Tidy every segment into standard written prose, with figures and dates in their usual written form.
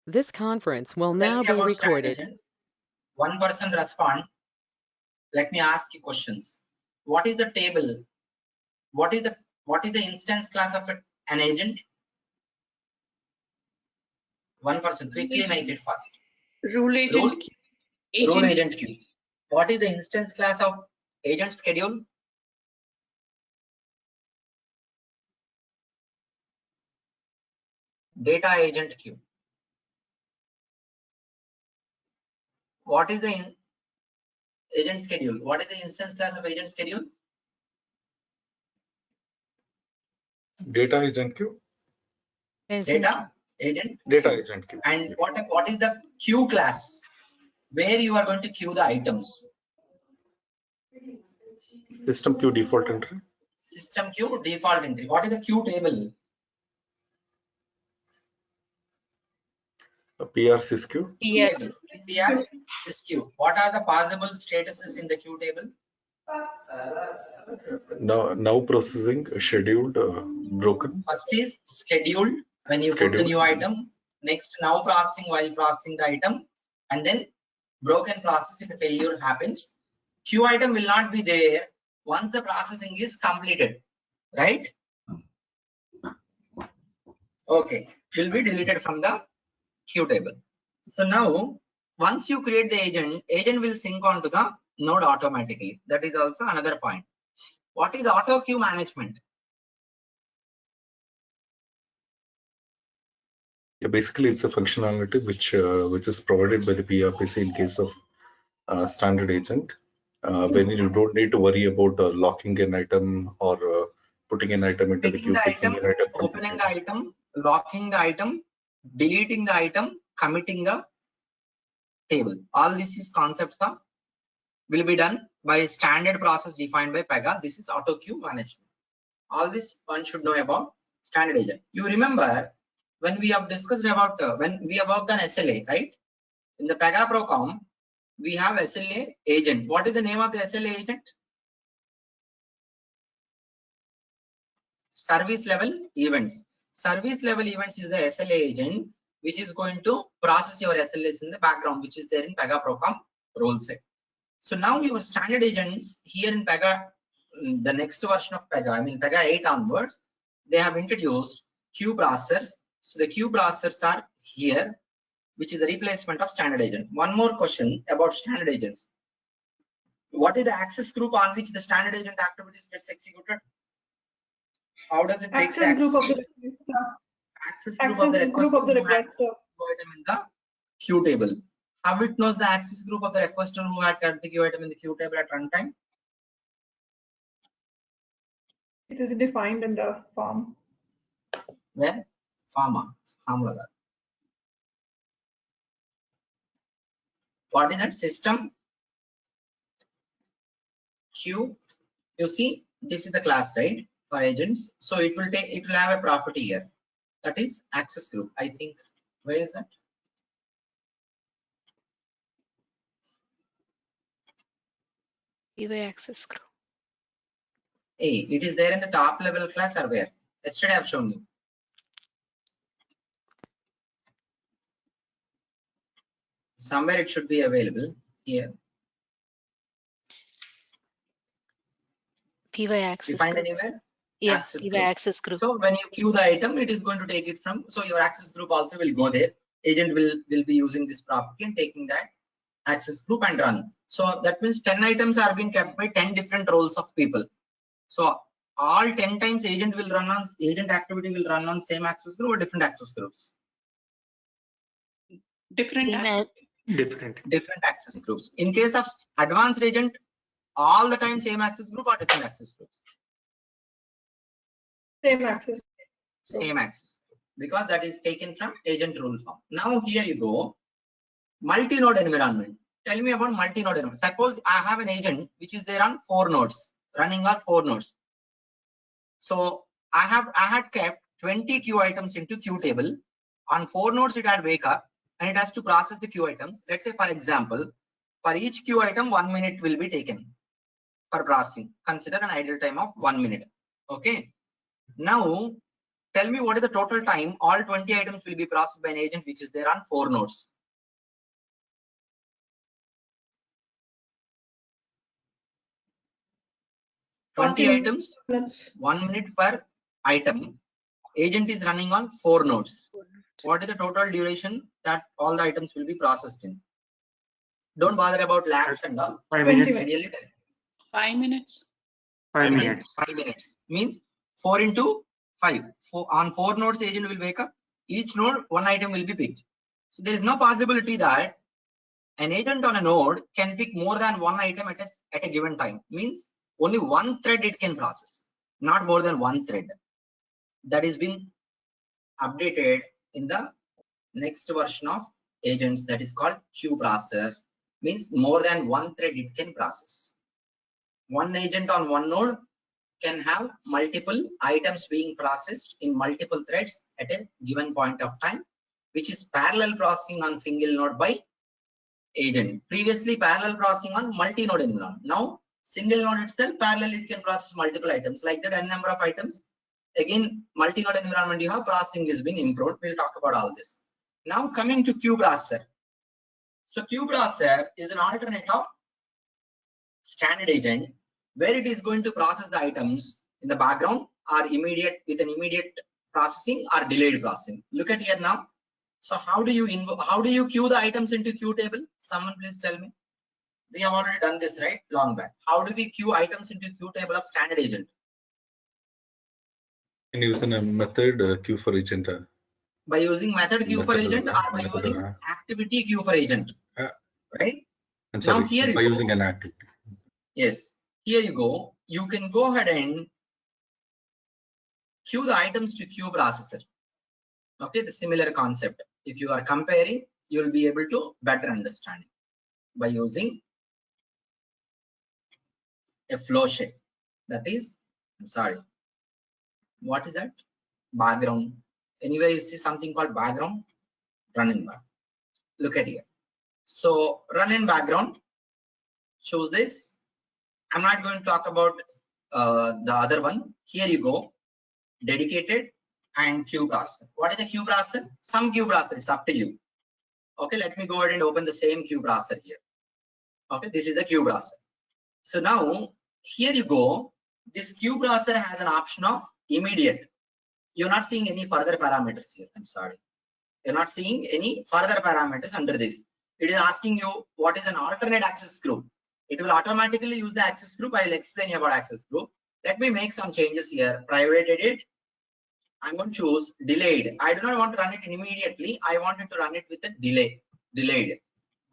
This conference will So tell now me be about standard recorded. agent. One person respond. Let me ask you questions. What is the table? What is the instance class of an agent? One person, quickly make it fast. Rule agent. Rule agent queue. What is the instance class of agent schedule? Data agent queue. What is the agent schedule? What is the instance class of agent schedule? Data agent queue. Data agent. Data agent queue. And what is the queue class? Where you are going to queue the items? System queue default entry. System queue default entry. What is the queue table? A PRSys queue. Yes. PRSys queue. What are the possible statuses in the queue table? Now processing, scheduled, broken. First is scheduled when you put the new item. Next, now processing while processing the item, and then broken process if a failure happens. Queue item will not be there once the processing is completed, right? Okay, will be deleted from the queue table. So now once you create the agent will sync on to the node automatically. That is also another point. What is auto queue management? Yeah, basically it's a functionality which is provided by the PRPC in case of standard agent, when you don't need to worry about locking an item or putting an item into the queue, opening the item, locking the item, deleting the item, committing the table. All this is concepts of will be done by standard process defined by Pega. This is auto queue management. All this one should know about standard agent. You remember when we have discussed about when we have worked on SLA, right? In the Pega Procom, we have SLA agent. What is the name of the SLA agent? Service level events. Service level events is the SLA agent which is going to process your SLAs in the background, which is there in Pega Procom role set. So now your standard agents here in Pega, the next version of Pega, I mean Pega 8 onwards, they have introduced queue processors. So the queue processors are here, which is a replacement of standard agent. One more question about standard agents. What is the access group on which the standard agent activities gets executed? How does it take access group of the requester? Access group of the requester item in the queue table. How it knows the access group of the requester who had kept the queue item in the queue table at runtime? It is defined in the form. Where? Farmer. What is that? System queue. You see, this is the class, right? For agents. So it will have a property here. That is access group. I think. Where is that? Access group. It is there in the top level class or where? Yesterday I have shown you. Somewhere it should be available here. PY access. You find group. anywhere? Yeah, access PY group. access group. So when you queue the item, it is going to take it from. So your access group also will go there. Agent will be using this property and taking that access group and run. So that means 10 items are being kept by 10 different roles of people. So all 10 times agent activity will run on same access group or different access groups. Different access groups. In case of advanced agent, all the time same access group or different access groups? Same access. Same access, because that is taken from agent rule form. Now here you go, multi-node environment. Tell me about multi-node environment. Suppose I have an agent which is there on 4 nodes, running on 4 nodes. So I had kept 20 queue items into queue table. On 4 nodes it had wake up and it has to process the queue items. Let's say for example, for each queue item 1 minute will be taken for processing. Consider an idle time of 1 minute. Okay. Now tell me what is the total time all 20 items will be processed by an agent which is there on 4 nodes. Twenty items, minutes. 1 minute per item. Agent is running on 4 nodes. What is the total duration that all the items will be processed in? Don't bother about lakhs and all. 5 20 minutes. minutes. Ideally, 5 minutes. 5 it is minutes. 5 minutes. Means 4 into 5. On 4 nodes, agent will wake up. Each node, 1 item will be picked. So there is no possibility that an agent on a node can pick more than 1 item at a given time. Means only 1 thread it can process, not more than 1 thread. That is being updated in the next version of agents, that is called queue process. Means more than 1 thread it can process. One agent on one node can have multiple items being processed in multiple threads at a given point of time, which is parallel processing on single node by agent. Previously parallel processing on multi-node environment. Now single node itself parallel it can process multiple items, like that n number of items. Again, multi-node environment you have processing is being improved. We'll talk about all this. Now coming to queue processor. So queue processor is an alternate of standard agent where it is going to process the items in the background or immediate with an immediate processing or delayed processing. Look at here now. So how do you queue the items into queue table? Someone please tell me. We have already done this, right? Long back. How do we queue items into queue table of standard agent? Can use a method queue for agent. By using method queue for Method, agent or by method, using activity queue for agent, right? Now Sorry, here by you using go. an activity. Yes, here you go. You can go ahead and queue the items to queue processor. Okay, the similar concept. If you are comparing, you will be able to better understand it by using a flow sheet. That is, I'm sorry, what is that? Background. Anywhere you see something called background, run in back. Look at here. So run in background shows this. I'm not going to talk about the other one. Here you go. Dedicated and queue processor. What is the queue processor? Some queue processor, it's up to you. Okay, let me go ahead and open the same queue processor here. Okay, this is the queue processor. So now here you go. This queue processor has an option of immediate. You're not seeing any further parameters here. I'm sorry. You're not seeing any further parameters under this. It is asking you what is an alternate access group. It will automatically use the access group. I will explain you about access group. Let me make some changes here. Private edit. I'm going to choose delayed. I do not want to run it immediately. I wanted to run it with a delay. Delayed.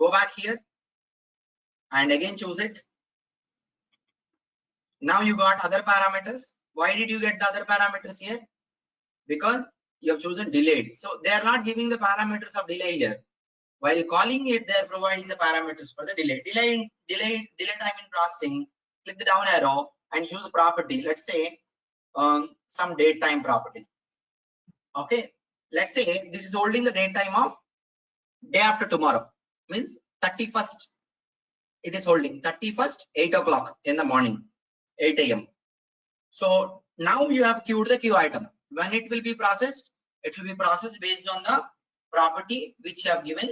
Go back here and again choose it. Now you got other parameters. Why did you get the other parameters here? Because you have chosen delayed. So they are not giving the parameters of delay here. While calling it, they are providing the parameters for the delay. Delay time in processing. Click the down arrow and choose a property. Let's say some date time property. Okay. Let's say this is holding the date time of day after tomorrow. Means 31st. It is holding 31st 8 o'clock in the morning, 8 a.m. So now you have queued the queue item. When it will be processed, it will be processed based on the property which you have given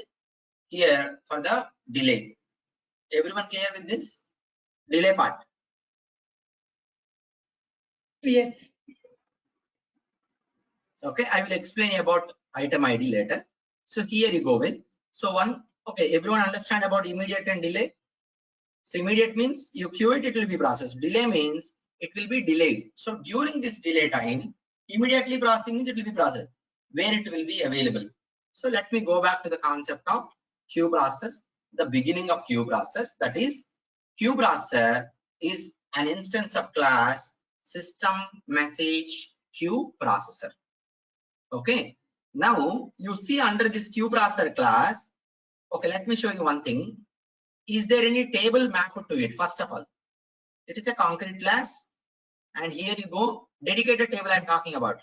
here for the delay. Everyone clear with this delay part? Yes. Okay, I will explain about item ID later. So here you go with. So okay, everyone understand about immediate and delay? So immediate means you queue it, it will be processed. Delay means it will be delayed. So during this delay time, immediately processing means it will be processed where it will be available. So let me go back to the concept of queue processors, the beginning of queue processors. That is, queue processor is an instance of class system message queue processor. Okay. Now you see under this queue processor class. Okay, let me show you one thing. Is there any table mapped to it? First of all, it is a concrete class, and here you go, dedicated table I'm talking about.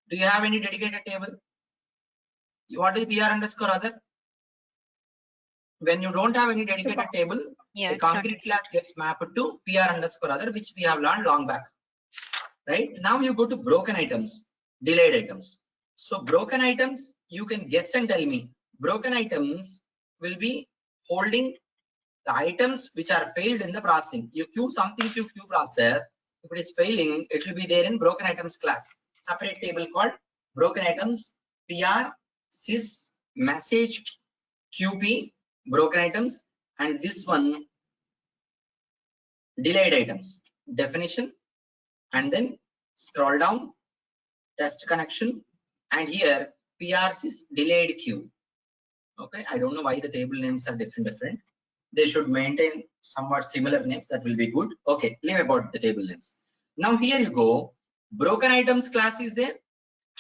Do you have any dedicated table? What is PR underscore other? When you don't have any dedicated table, Yeah, the it's not concrete class gets mapped to PR underscore other, which we have learned long back. Right now, you go to broken items. delayed items. So broken items, you can guess and tell me. Broken items will be holding the items which are failed in the processing. You queue something to queue processor. If it is failing, it will be there in broken items class. Separate table called broken items, PR, sys, message, QP, broken items, and this one delayed items. Definition, and then scroll down, test connection, and here PRs is delayed queue. Okay, I don't know why the table names are different. They should maintain somewhat similar names. That will be good. Okay, leave about the table names. Now here you go. Broken items class is there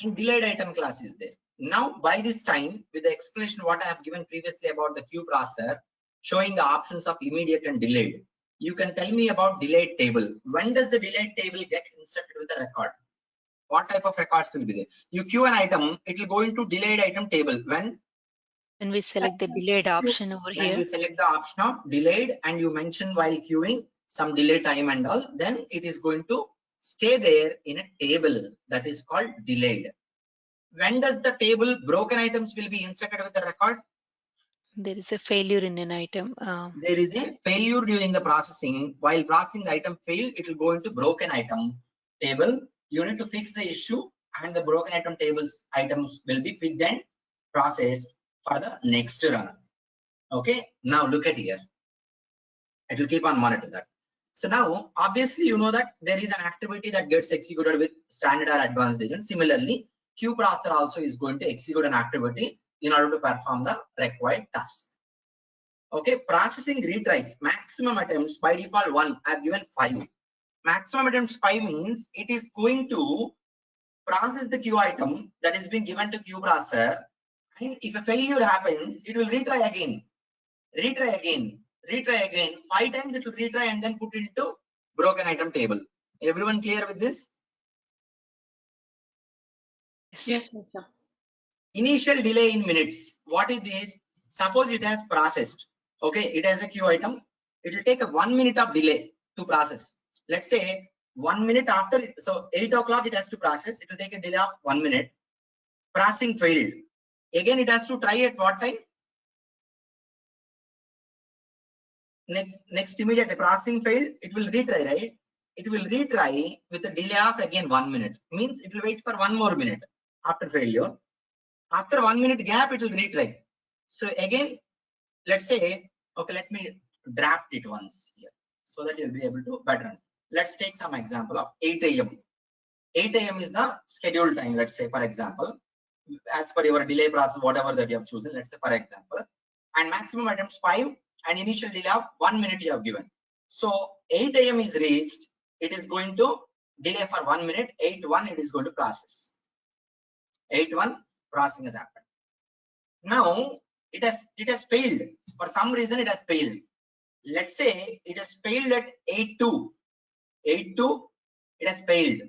and delayed item class is there. Now by this time, with the explanation what I have given previously about the queue processor, showing the options of immediate and delayed, you can tell me about delayed table. When does the delayed table get inserted with the record? What type of records will be there? You queue an item, it will go into delayed item table. When we select the delayed option over when here. you select the option of delayed and you mention while queuing some delay time and all, then it is going to stay there in a table that is called delayed. When does the table broken items will be inserted with the record? There is a failure in an item. There is a failure during the processing. While processing the item failed, it will go into broken item table. You need to fix the issue and the broken item tables items will be picked and processed for the next run. Okay, now look at here. It will keep on monitoring that. So now obviously you know that there is an activity that gets executed with standard or advanced agent. Similarly, queue processor also is going to execute an activity in order to perform the required task. Okay, processing retries, maximum attempts by default 1. I have given 5. Maximum attempts 5 means it is going to process the queue item that is being given to queue processor, and if a failure happens, it will retry again, retry again, retry again. 5 times it will retry and then put into broken item table. Everyone clear with this? Yes, sir. Initial delay in minutes. What is this? Suppose it has processed. Okay, it has a queue item. It will take a 1 minute of delay to process. Let's say 1 minute after it, so 8 o'clock it has to process. It will take a delay of 1 minute. Processing failed. Again, it has to try at what time? Next immediate processing failed. It will retry, right? It will retry with a delay of again 1 minute. Means it will wait for 1 more minute after failure. After 1 minute gap, it will retry. So again, let's say, okay, let me draft it once here so that you'll be able to better. Let's take some example of 8 a.m. 8 a.m. is the scheduled time, let's say, for example, as per your delay process, whatever that you have chosen, let's say, for example, and maximum attempts 5 and initial delay of 1 minute you have given. So 8 a.m. is reached, it is going to delay for 1 minute, 8:1 it is going to process. 8:1 processing has happened. Now it has failed. For some reason it has failed. Let's say it has failed at 8:2. 8:2 it has failed.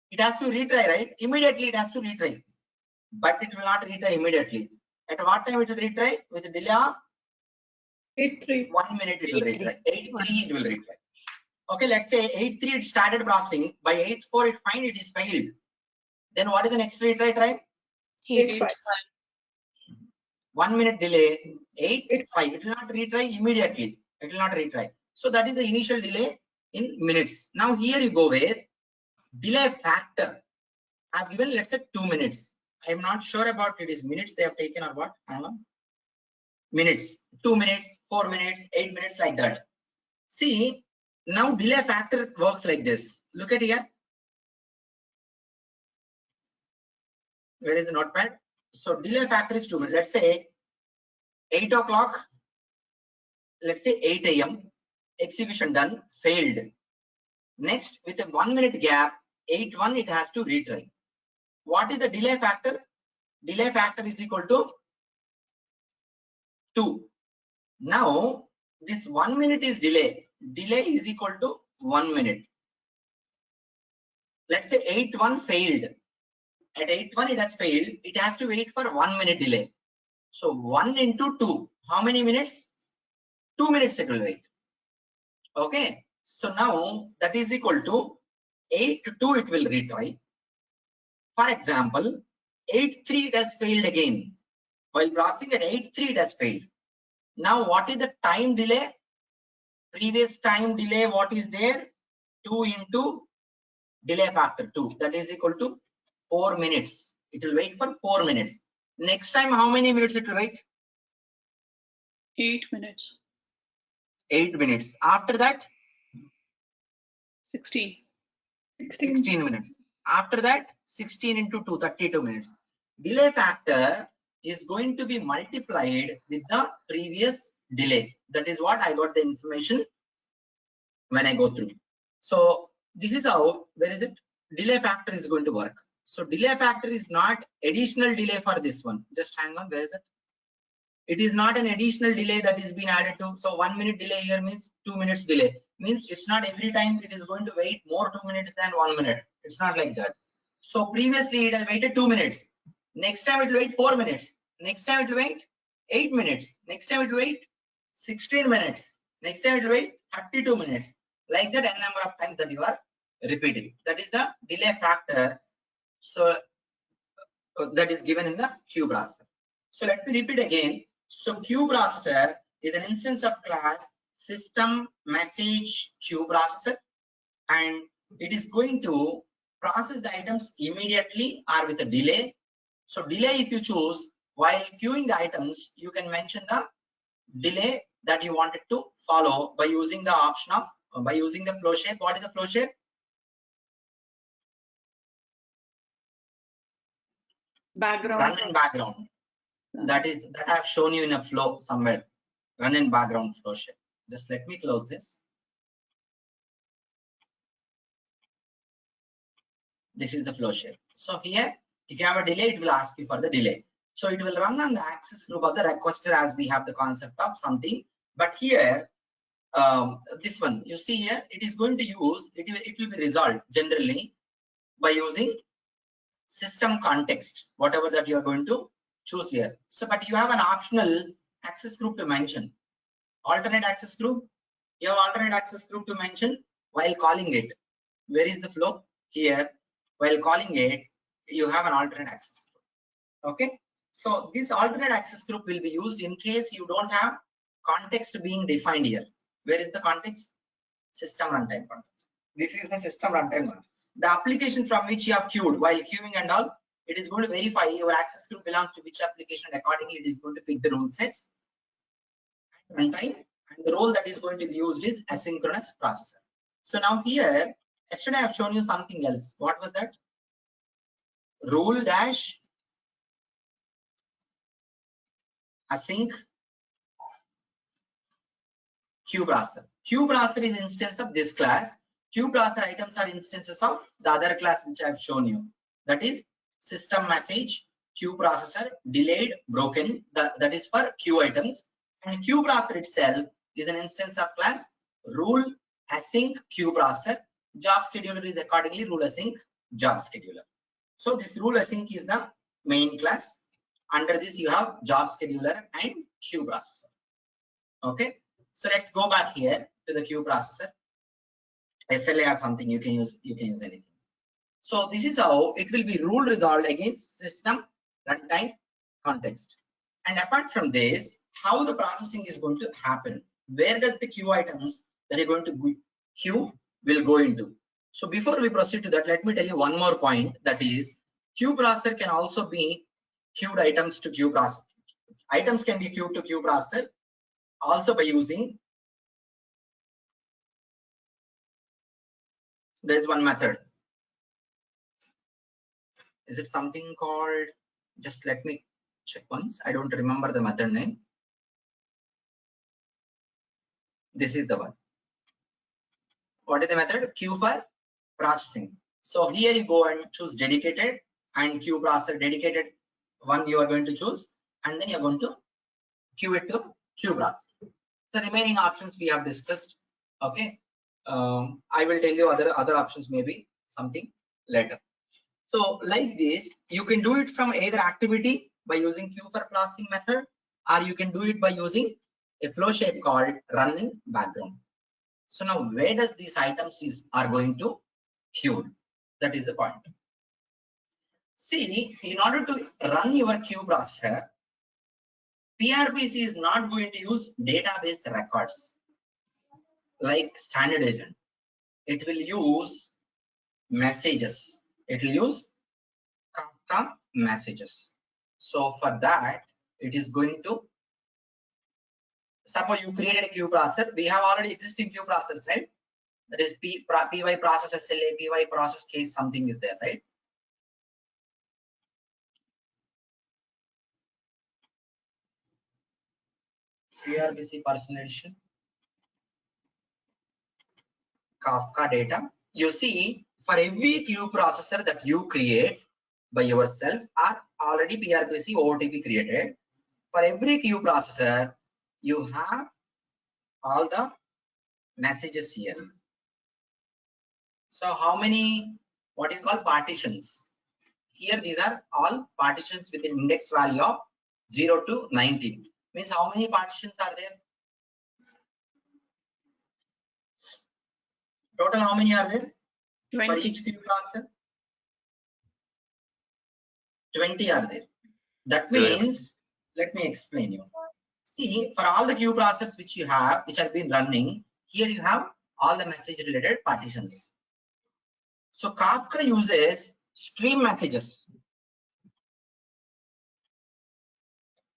It has to retry, right? Immediately it has to retry. But it will not retry immediately. At what time it will retry? With a delay of 8:3. 1 minute it will retry. 8:3 it will retry. Okay, let's say 8:3 it started processing. By 8:4 it find it is failed. Then what is the next retry time? 8:5. 1 minute delay. 8:5. It will not retry immediately. It will not retry. So that is the initial delay in minutes. Now here you go where delay factor. I have given, let's say, 2 minutes. I am not sure about it is minutes they have taken or what. Hang on. Minutes, 2 minutes, 4 minutes, 8 minutes, like that. See, now delay factor works like this. Look at here. Where is the notepad? So delay factor is 2 minutes. Let's say 8 o'clock. Let's say 8 a.m. execution done, failed. Next, with a 1 minute gap, 8:1 it has to retry. What is the delay factor? Delay factor is equal to 2. Now this 1 minute is delay. Delay is equal to 1 minute. Let's say 8:1 failed. At 8:1 it has failed. It has to wait for 1 minute delay. So 1 into 2. How many minutes? 2 minutes it will wait. Okay. So now that is equal to 8 to 2 it will retry. For example, 8.3 it has failed again. While processing at 8.3 it has failed. Now what is the time delay? Previous time delay, what is there? 2 into delay factor 2, that is equal to 4 minutes. It will wait for 4 minutes. Next time, how many minutes it will wait? 8 minutes. 8 minutes. After that, 16. 16 minutes. After that, 16 into 2, 32 minutes. Delay factor is going to be multiplied with the previous delay. That is what I got the information when I go through. So this is how, where is it? Delay factor is going to work. So delay factor is not additional delay for this one. Just hang on, where is it? It is not an additional delay that is being added to. So 1 minute delay here means 2 minutes delay. Means it's not every time it is going to wait more 2 minutes than 1 minute. It's not like that. So previously it has waited 2 minutes. Next time it will wait 4 minutes. Next time it will wait 8 minutes. Next time it will wait 16 minutes. Next time it will wait 32 minutes. Like that, n number of times that you are repeating. That is the delay factor. So that is given in the queue processor. So let me repeat again. So queue processor is an instance of class system message queue processor, and it is going to process the items immediately or with a delay. So delay, if you choose, while queuing the items, you can mention the delay that you wanted to follow by using the option of, by using the flow shape. What is the flow shape? Background. Run in background. That I have shown you in a flow somewhere. Run in background flow shape. Just let me close this. This is the flow shape. So here, if you have a delay, it will ask you for the delay. So it will run on the access group of the requester as we have the concept of something. But here, this one, you see here, it is going to use, it will be resolved generally by using system context, whatever that you are going to choose here. So, but you have an optional access group to mention. Alternate access group. You have alternate access group to mention while calling it. Where is the flow? Here. While calling it, you have an alternate access group. Okay. So this alternate access group will be used in case you don't have context being defined here. Where is the context? System runtime context. This is the system runtime one. The application from which you have queued while queuing and all, it is going to verify your access group belongs to which application, and accordingly it is going to pick the rule sets runtime, and the role that is going to be used is asynchronous processor. So now here, yesterday I have shown you something else. What was that? Rule dash async queue processor. Queue processor is instance of this class. Queue processor items are instances of the other class which I have shown you. That is system message queue processor, delayed, broken. That is for queue items. And queue processor itself is an instance of class rule async queue processor. Job scheduler is accordingly rule async job scheduler. So this rule async is the main class. Under this you have job scheduler and queue processor. Okay. So let's go back here to the queue processor. SLA or something you can use anything. So this is how it will be rule resolved against system runtime context. And apart from this, how the processing is going to happen? Where does the queue items that are going to queue will go into? So before we proceed to that, let me tell you one more point, that is queue processor can also be queued items to queue processor. Items can be queued to queue processor also by using, there's one method. Is it something called, just let me check once. I don't remember the method name. This is the one. What is the method? Queue for processing. So here you go and choose dedicated and queue processor. Dedicated one you are going to choose, and then you're going to queue it to queue processor. The remaining options we have discussed. Okay. I will tell you other options, maybe something later. So like this, you can do it from either activity by using queue for processing method, or you can do it by using a flow shape called run in background. So now where does these items are going to queue? That is the point. See, in order to run your queue processor, PRPC is not going to use database records like standard agent. It will use messages. It will use Kafka messages. So for that, it is going to, suppose you created a queue processor. We have already existing queue processors, right? That is py process SLA, py process case, something is there, right? PRPC personal edition, Kafka data. You see, for every queue processor that you create by yourself are already PRPC OOTP created. For every queue processor, you have all the messages here. So how many, what you call partitions? Here these are all partitions with an index value of 0 to 19. Means how many partitions are there? Total how many are there? For 20. each queue processor? 20 are there. That means, let me explain you. See, for all the queue processors which you have, which have been running, here you have all the message related partitions. So Kafka uses stream messages.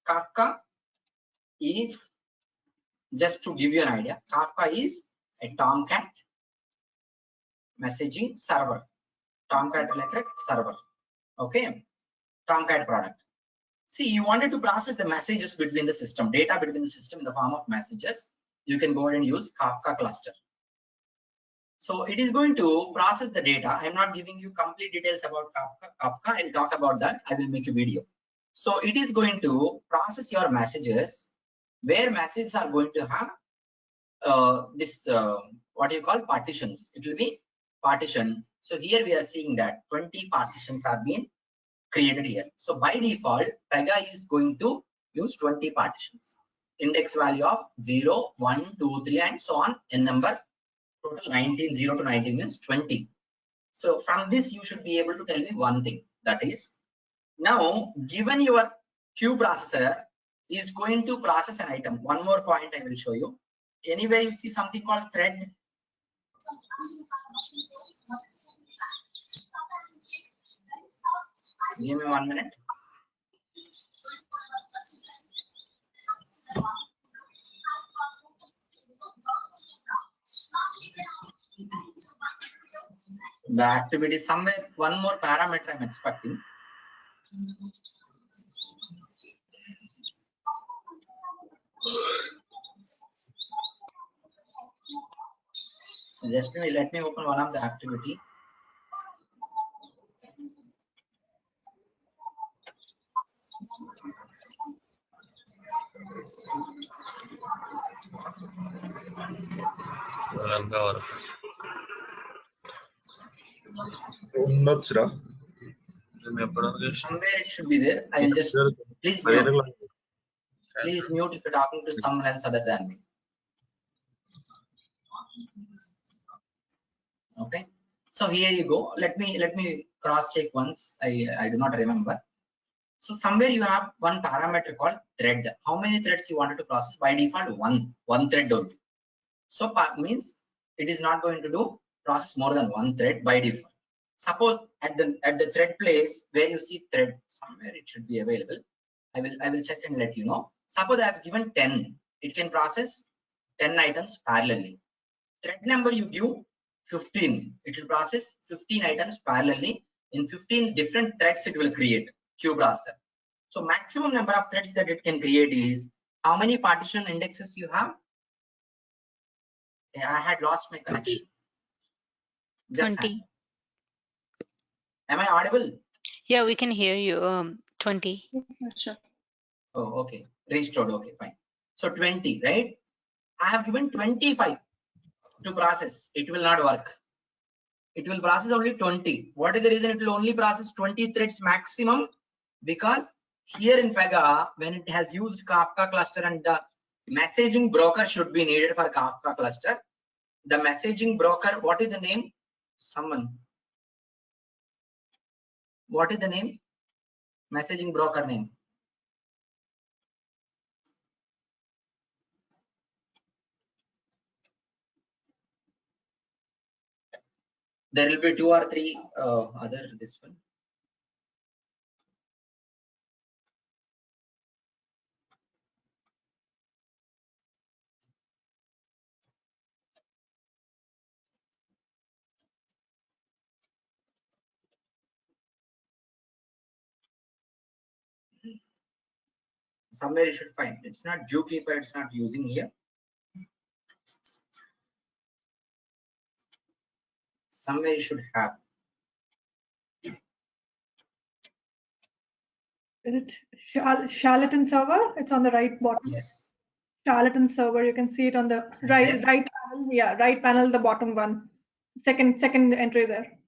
Kafka is, just to give you an idea, Kafka is a Tomcat messaging server, Tomcat related server. Okay, Tomcat product. See, you wanted to process the messages between the system, data between the system in the form of messages. You can go ahead and use Kafka cluster. So it is going to process the data. I'm not giving you complete details about Kafka. I'll talk about that. I will make a video. So it is going to process your messages, where messages are going to have what you call partitions. It will be partition. So here we are seeing that 20 partitions are being created here. So by default, Pega is going to use 20 partitions. Index value of 0, 1, 2, 3, and so on. N number. Total 19, 0 to 19 means 20. So from this, you should be able to tell me one thing. That is, now given your queue processor is going to process an item. One more point I will show you. Anywhere you see something called thread. Give me 1 minute. The activity somewhere, one more parameter I'm expecting. Just let me open one of the activity. Somewhere it should be there. I will just please mute. Please mute if you're talking to someone else other than me. Okay. So here you go. Let me cross check once. I do not remember. So somewhere you have one parameter called thread. How many threads you wanted to process? By default, one thread only. So part means it is not going to do process more than one thread by default. Suppose at the thread place where you see thread, somewhere it should be available. I will check and let you know. Suppose I have given 10, it can process 10 items parallelly. Thread number you give 15, it will process 15 items parallelly. In 15 different threads it will create queue processor. So maximum number of threads that it can create is how many partition indexes you have? Yeah, I had lost my connection. Just 20. am I audible? Yeah, we can hear you. 20. Sure. Oh, okay. Restored. Okay, fine. So 20, right? I have given 25 to process. It will not work. It will process only 20. What is the reason it will only process 20 threads maximum? Because here in Pega, when it has used Kafka cluster and the messaging broker should be needed for Kafka cluster. The messaging broker, what is the name? Someone. What is the name? Messaging broker name. There will be 2 or 3 other this one. Somewhere you should find. It's not Zookeeper, it's not using here. Somewhere you should have. Is it Charlatan server? It's on the right bottom. Yes. Charlatan server. You can see it on the right panel. Yeah, right panel, the bottom one. Second entry there.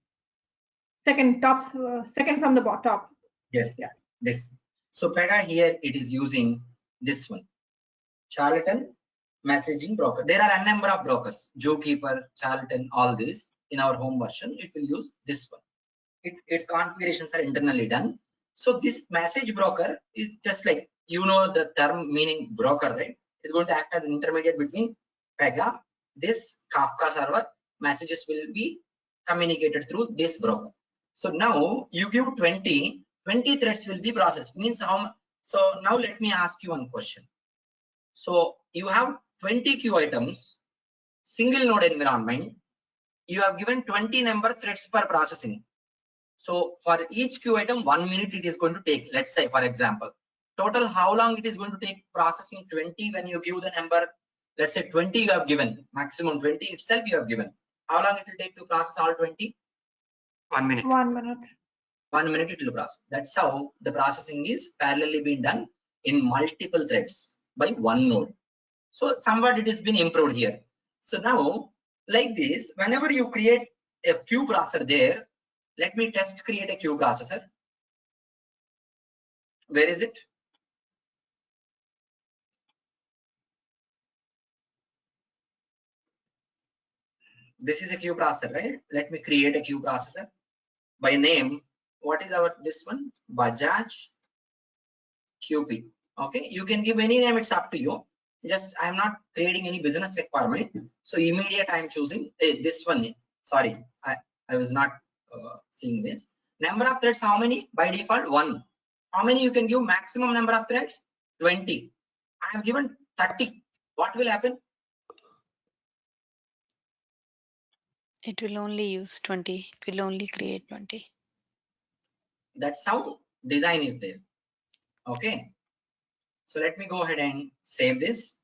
Second from the top. Yes. Yeah. This. So Pega here it is using this one. Charlatan messaging broker. There are a number of brokers. Zookeeper, Charlatan, all these. In our home version, it will use this one. Its configurations are internally done. So this message broker is just like, you know, the term meaning broker, right? It's going to act as an intermediate between Pega, this Kafka server. Messages will be communicated through this broker. So now you give 20 threads will be processed. Means how? So now let me ask you one question. So you have 20 queue items, single node environment. You have given 20 number threads per processing. So for each queue item, 1 minute it is going to take. Let's say, for example, total how long it is going to take processing 20 when you give the number. Let's say 20 you have given, maximum 20 itself you have given. How long it will take to process all 20? 1 minute. 1 minute. 1 minute it will process. That's how the processing is parallelly being done in multiple threads by one node. So somewhat it has been improved here. So now like this, whenever you create a queue processor there, let me test create a queue processor. Where is it? This is a queue processor, right? Let me create a queue processor by name. What is our this one? Bajaj QP. Okay, you can give any name, it's up to you. Just I'm not creating any business requirement, so immediate I'm choosing this one. Sorry, I was not seeing this. Number of threads, how many? By default 1. How many you can give? Maximum number of threads 20. I have given 30. What will happen? It will only use 20. It will only create 20. That's how design is there. Okay, so let me go ahead and save this.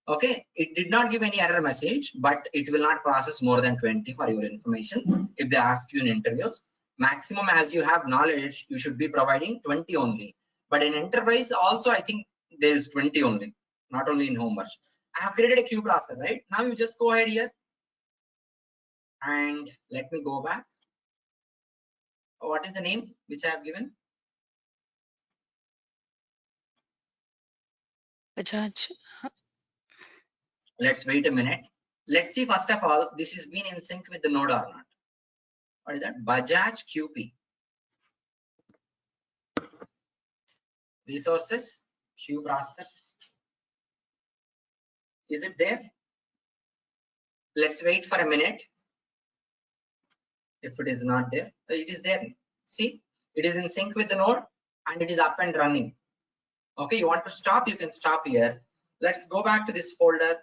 Okay, it did not give any error message, but it will not process more than 20 for your information. If they ask you in interviews, maximum as you have knowledge, you should be providing 20 only. But in enterprise also, I think there is 20 only, not only in home version. I have created a queue processor, right? Now you just go ahead here and let me go back. What is the name which I have given? Bajaj. Let's wait a minute. Let's see first of all, this is been in sync with the node or not. What is that? Bajaj QP. Resources, queue processors. Is it there? Let's wait for a minute. If it is not there, it is there. See, it is in sync with the node and it is up and running. Okay, you want to stop, you can stop here. Let's go back to this folder.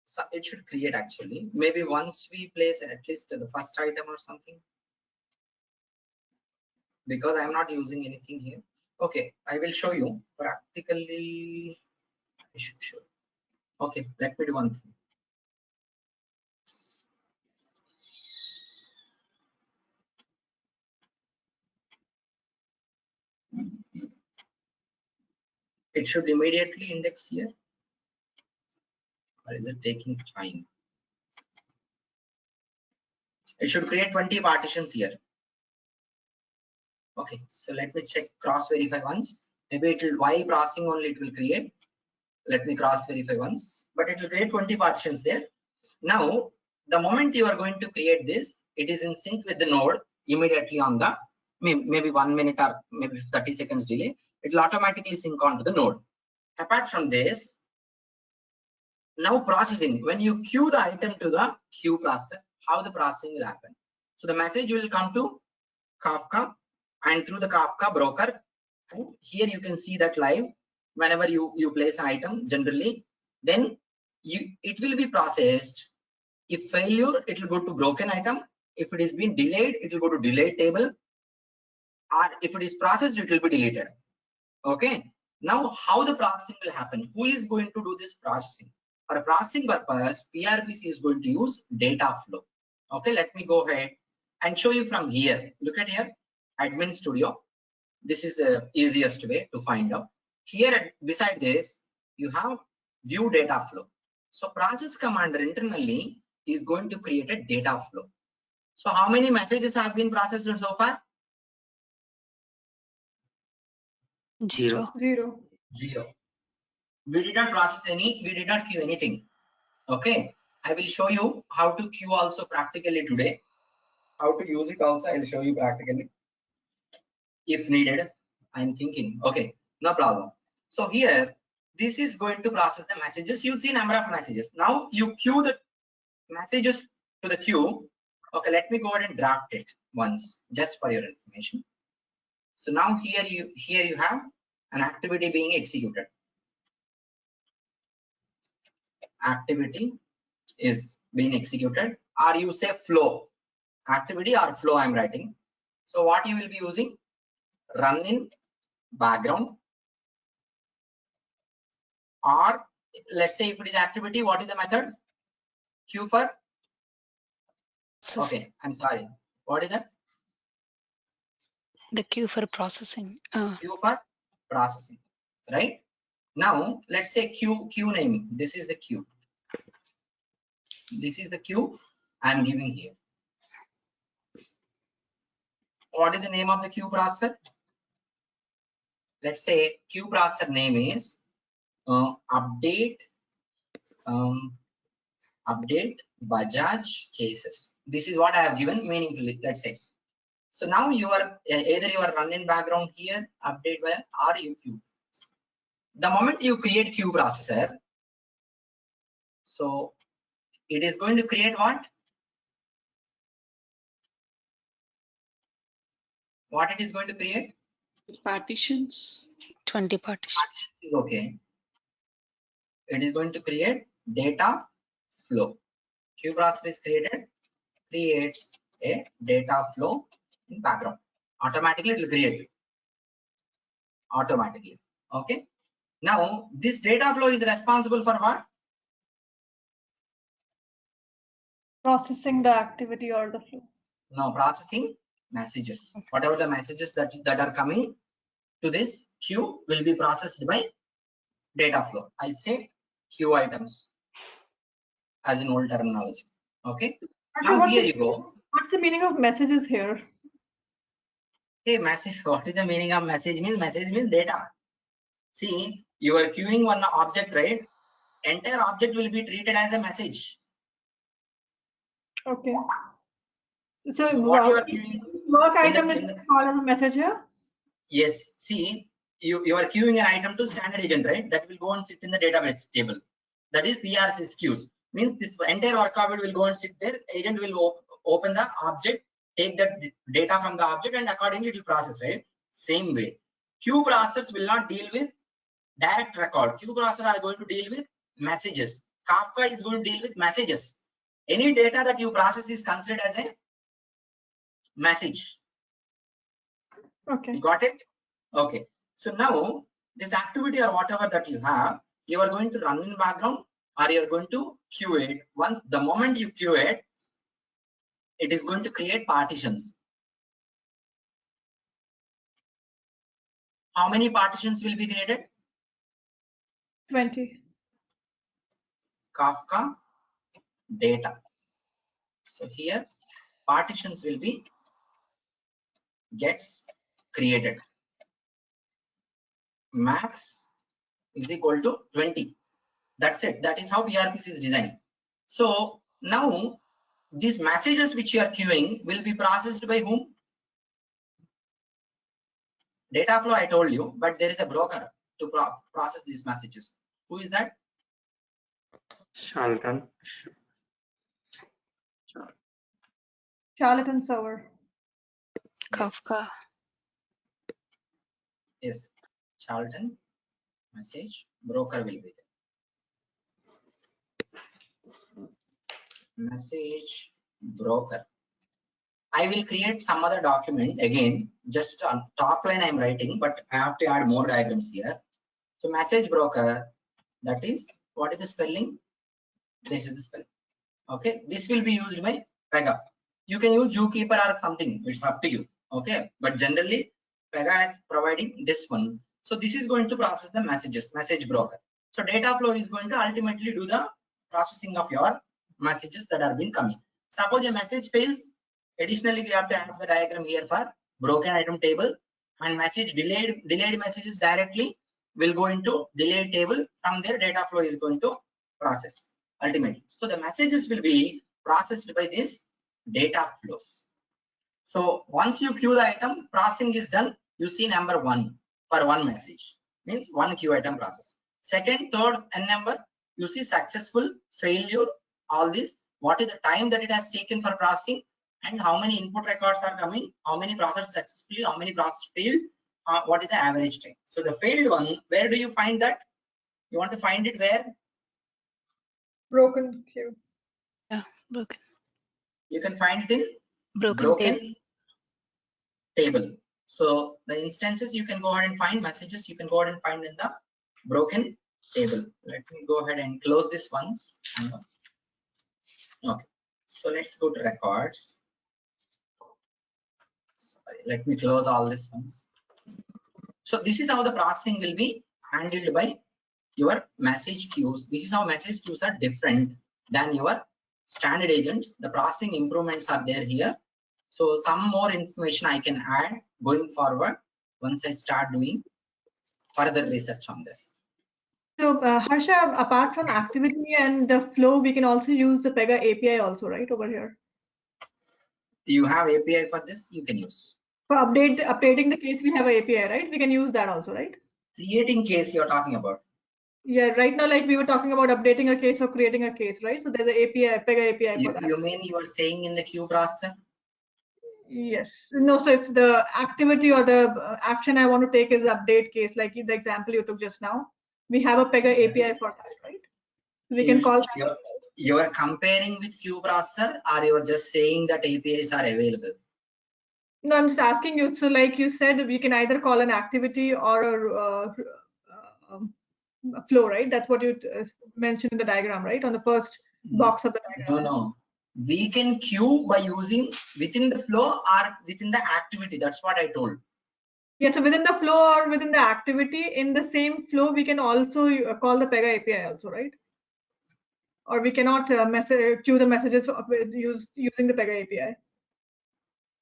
So it should create actually. Maybe once we place at least the first item or something. Because I'm not using anything here. Okay, I will show you practically. I should show. Okay, let me do one thing. It should immediately index here, or is it taking time? It should create 20 partitions here. Okay, so let me check, cross verify once. Maybe it will, while processing only it will create. Let me cross verify once, but it will create 20 partitions there. Now, the moment you are going to create this, it is in sync with the node immediately on the maybe 1 minute or maybe 30 seconds delay, it will automatically sync onto the node. Apart from this, now processing, when you queue the item to the queue processor, how the processing will happen. So the message will come to Kafka and through the Kafka broker, and here you can see that live. Whenever you place an item generally, then it will be processed. If failure, it will go to broken item. If it is been delayed, it will go to delayed table, or if it is processed, it will be deleted. Okay, now how the processing will happen? Who is going to do this processing? For a processing purpose, PRPC is going to use data flow. Okay, let me go ahead and show you from here. Look at here, Admin Studio. This is the easiest way to find out. Here beside this, you have view data flow. So process commander internally is going to create a data flow. So how many messages have been processed so far? 0. 0. 0. We did not process any, we did not queue anything. Okay, I will show you how to queue also practically today. How to use it also, I will show you practically if needed. I'm thinking, okay, no problem. So here, this is going to process the messages. You see number of messages. Now you queue the messages to the queue. Okay, let me go ahead and draft it once, just for your information. So now here you have an activity being executed. Activity is being executed, or you say flow. Activity or flow I'm writing. So what you will be using? Run in background, or let's say if it is activity, what is the method? Queue for, okay, I'm sorry, what is that? The queue for processing. Queue for processing, right? Now let's say queue name. This is the queue. This is the queue I'm giving here. What is the name of the queue processor? Let's say queue processor name is update Bajaj cases. This is what I have given meaningfully, let's say. So now you are either you are running background here, update by, or you queue. The moment you create queue processor, so it is going to create what? What it is going to create? Partitions. 20 partitions. Partitions is okay. It is going to create data flow. Queue processor is creates a data flow in background. Automatically it will create it. Automatically. Okay. Now this data flow is responsible for what? Processing the activity or the flow. No, processing messages. Whatever the messages that are coming to this queue will be processed by data flow. I say queue items as in old terminology. Okay. Now here you go. What's the meaning of messages here? Hey, message. What is the meaning of message? Message means data. See, you are queuing one object, right? Entire object will be treated as a message. Okay. So What you are queuing? work item is called as a message here? Yes. See, you are queuing an item to standard agent, right? That will go and sit in the database table. That is PRC queues. Means this entire work object will go and sit there. Agent will open the object, take the data from the object, and accordingly it will process, right? Same way. Queue processors will not deal with direct record. Queue processors are going to deal with messages. Kafka is going to deal with messages. Any data that you process is considered as a message. Okay. You got it? Okay. So now this activity or whatever that you have, you are going to run in background, or you are going to queue it. Once the moment you queue it, it is going to create partitions. How many partitions will be created? 20. Kafka data. So here partitions will be gets created. Max is equal to 20. That's it. That is how PRPC is designed. So now these messages which you are queuing will be processed by whom? Data flow I told you, but there is a broker to process these messages. Who is that? Charlatan. Charlatan server. Kafka. Yes, Charlatan message broker will be there. Message broker. I will create some other document again, just on top line I'm writing, but I have to add more diagrams here. So message broker, that is, what is the spelling? This is the spelling. Okay, this will be used by Pega. You can use Zookeeper or something, it's up to you. Okay, but generally Pega is providing this one. So this is going to process the messages, message broker. So data flow is going to ultimately do the processing of your messages that are being coming. Suppose a message fails, additionally we have to add the diagram here for broken item table, and message delayed messages directly will go into delayed table. From there data flow is going to process ultimately. So the messages will be processed by this data flows. So once you queue the item, processing is done. You see number 1 for one message, means one queue item process. Second, third, and number, you see successful, failure, all this. What is the time that it has taken for processing, and how many input records are coming, how many processed successfully, how many processed failed, what is the average time. So the failed one, where do you find that? You want to find it where? Broken queue. Yeah, broken. You can find it in Broken table. table. So the instances you can go ahead and find, messages you can go ahead and find in the broken table. Let me go ahead and close this once. Okay, so let's go to records. Sorry, let me close all this ones. So this is how the processing will be handled by your message queues. This is how message queues are different than your standard agents. The processing improvements are there here. So some more information I can add going forward once I start doing further research on this. So Harsha, apart from activity and the flow, we can also use the Pega API also, right, over here. You have API for this, you can use. For updating the case, we have an API, right? We can use that also, right? Creating case you're talking about. Yeah, right now, like we were talking about updating a case or creating a case, right? So there's an API, Pega API for that. You mean you are saying in the queue processor? Yes. No, so if the activity or the action I want to take is update case, like the example you took just now, we have a Pega API for that, right? We can call that. You are comparing with queue processor, or you are just saying that APIs are available? No, I'm just asking you. So like you said, we can either call an activity or a flow, right? That's what you mentioned in the diagram, right? On the first box of the diagram. No. We can queue by using within the flow or within the activity. That's what I told. Yeah, so within the flow or within the activity, in the same flow, we can also call the Pega API also, right? Or we cannot queue the messages using the Pega API.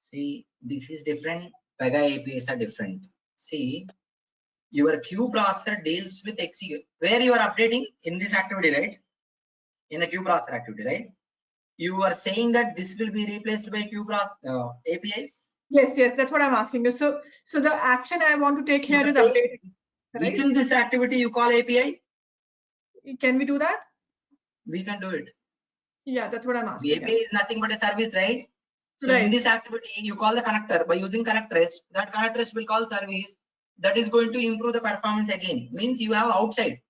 See, this is different. Pega APIs are different. See, your queue processor deals with execute. Where you are updating in this activity, right? In the queue processor activity, right? You are saying that this will be replaced by queue processor APIs? Yes, that's what I'm asking you. So the action I want to take here is updating. Right? Within this activity, you call API? Can we do that? We can do it. Yeah, that's what I'm asking. The API is nothing but a service, right? So right. In this activity, you call the connector by using connectors. That connectors will call service. That is going to improve the performance again. Means you have outside,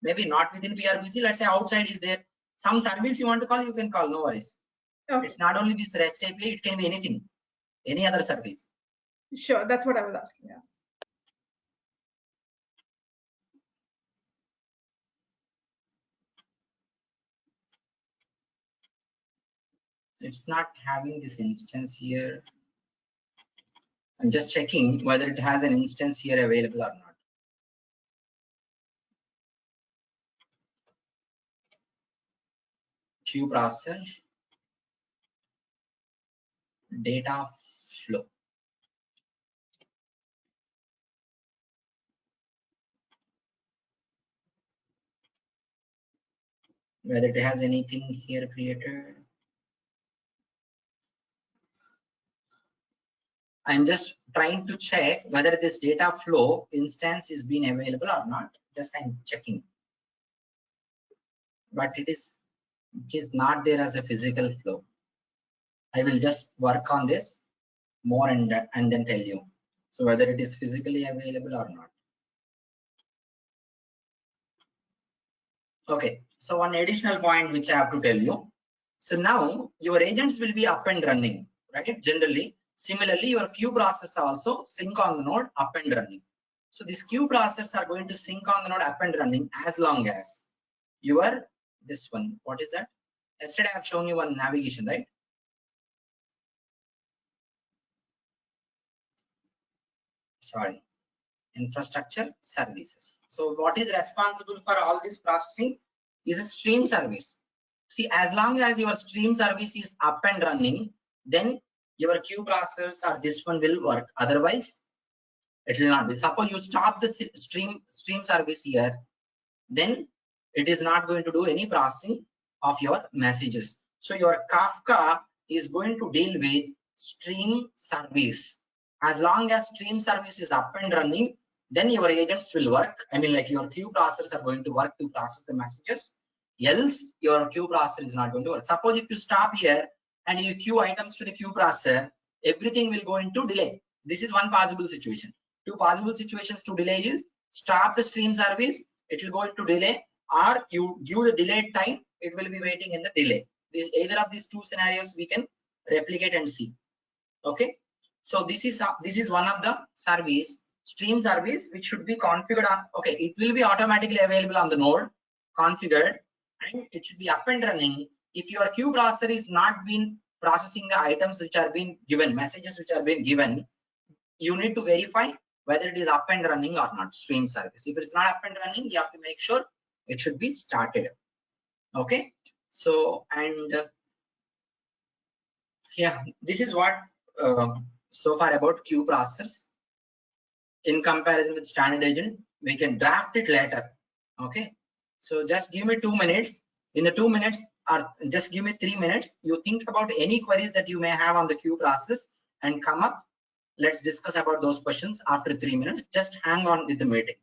maybe not within PRPC. Let's say outside is there. Some service you want to call, you can call. No worries. Okay. It's not only this REST API. It can be anything, any other service. Sure, that's what I was asking. Yeah. It's not having this instance here. I'm just checking whether it has an instance here available or not. Queue processor, data flow. Whether it has anything here created. I'm just trying to check whether this data flow instance is being available or not. Just I'm checking. But it is not there as a physical flow. I will just work on this more and then tell you. So whether it is physically available or not. Okay, so one additional point which I have to tell you. So now your agents will be up and running, right? Generally, similarly, your queue process also sync on the node up and running. So these queue processors are going to sync on the node up and running as long as your this one. What is that? Yesterday I have shown you one navigation, right? Sorry, infrastructure services. So what is responsible for all this processing is a stream service. See, as long as your stream service is up and running, then your queue process or this one will work. Otherwise, it will not be. Suppose you stop the stream service here, then it is not going to do any processing of your messages. So your Kafka is going to deal with stream service. As long as stream service is up and running, then your agents will work. I mean, like your queue processors are going to work to process the messages. Else, your queue processor is not going to work. Suppose if you stop here and you queue items to the queue processor, everything will go into delay. This is one possible situation. Two possible situations to delay is stop the stream service, it will go into delay, or you give the delayed time, it will be waiting in the delay. Either of these two scenarios we can replicate and see. Okay, so this is one of the service, stream service, which should be configured on. Okay, it will be automatically available on the node, configured, and it should be up and running. If your queue processor is not been processing the items which are being given, messages which are being given, you need to verify whether it is up and running or not, stream service. If it's not up and running, you have to make sure it should be started. Okay, so and yeah, this is what so far about queue processors in comparison with standard agent. We can draft it later. Okay, so just give me 2 minutes. In the 2 minutes, or just give me 3 minutes, you think about any queries that you may have on the queue process and come up. Let's discuss about those questions after 3 minutes. Just hang on with the meeting.